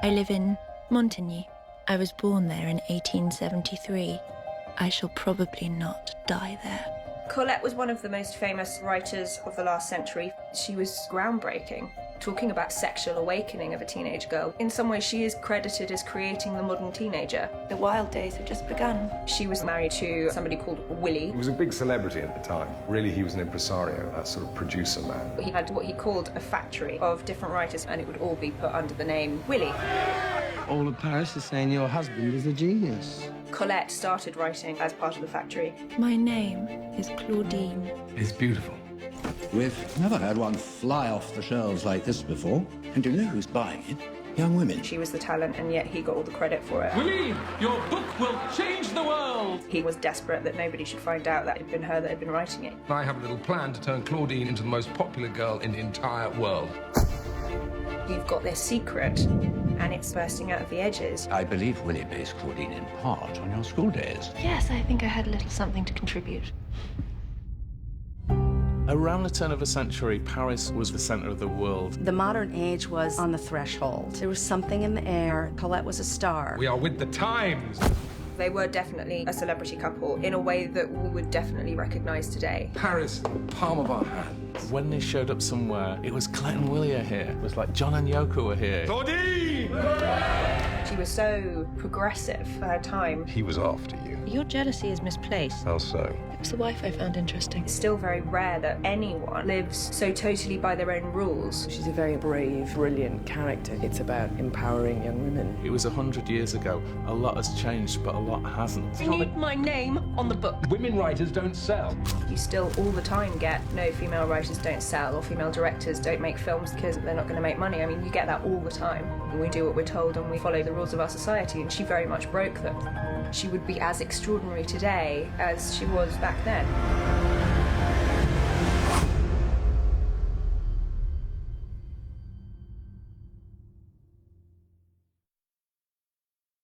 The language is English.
I live in Montigny. I was born there in 1873. I shall probably not die there. Colette was one of the most famous writers of the last century. She was groundbreaking, talking about sexual awakening of a teenage girl. In some ways, she is credited as creating the modern teenager. The wild days have just begun. She was married to somebody called Willie. He was a big celebrity at the time. Really, he was an impresario, a sort of producer man. He had what he called a factory of different writers, and it would all be put under the name Willie. All of Paris is saying your husband is a genius. Colette started writing as part of the factory. My name is Claudine. It's beautiful. We've never had one fly off the shelves like this before. And do you know who's buying it? Young women. She was the talent, and yet he got all the credit for it. Willie, your book will change the world! He was desperate that nobody should find out that it had been her that had been writing it. I have a little plan to turn Claudine into the most popular girl in the entire world. You've got this secret, and it's bursting out of the edges. I believe Willie based Claudine in part on your school days. Yes, I think I had a little something to contribute. Around the turn of the century, Paris was the centre of the world. The modern age was on the threshold. There was something in the air. Colette was a star. We are with the times. They were definitely a celebrity couple in a way that we would definitely recognise today. Paris, the palm of our hands. When they showed up somewhere, it was Colette and Willie are here. It was like John and Yoko were here. Claudine! She was so progressive for her time. He was after you. Your jealousy is misplaced. How so? It was the wife I found interesting. It's still very rare that anyone lives so totally by their own rules. She's a very brave, brilliant character. It's about empowering young women. It was 100 years ago. A lot has changed, but a lot hasn't. I need my name on the book. Women writers don't sell. You still all the time get, no, female writers don't sell, or female directors don't make films because they're not going to make money. I mean, you get that all the time. We do what we're told and we follow the rules of our society, and she very much broke them. She would be as extraordinary today as she was back then.